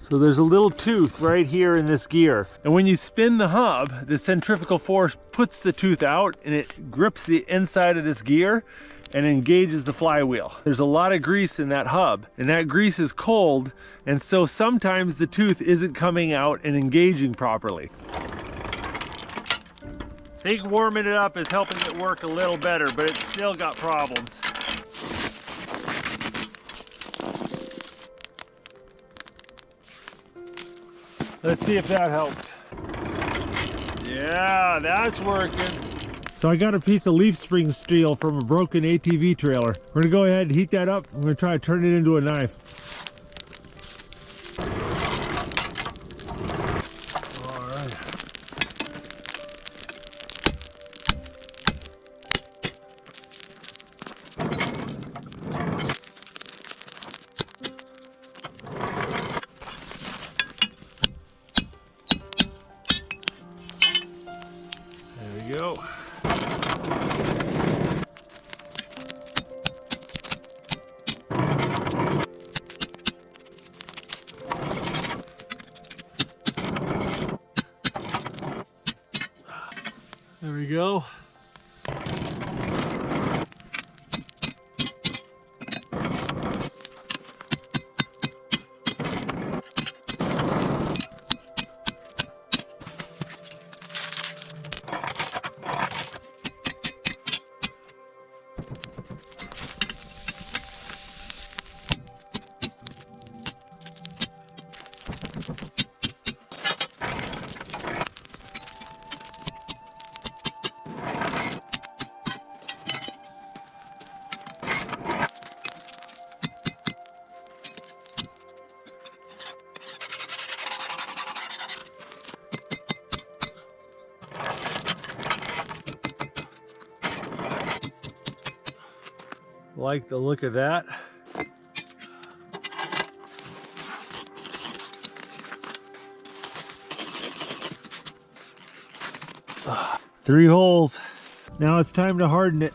So there's a little tooth right here in this gear. And when you spin the hub, the centrifugal force puts the tooth out and it grips the inside of this gear and engages the flywheel. There's a lot of grease in that hub, and that grease is cold, and so sometimes the tooth isn't coming out and engaging properly. I think warming it up is helping it work a little better, but it's still got problems. Let's see if that helped. Yeah, that's working. So I got a piece of leaf spring steel from a broken ATV trailer. We're gonna go ahead and heat that up. I'm gonna try to turn it into a knife. All right. There we go. There we go. Like the look of that. Three holes. Now it's time to harden it.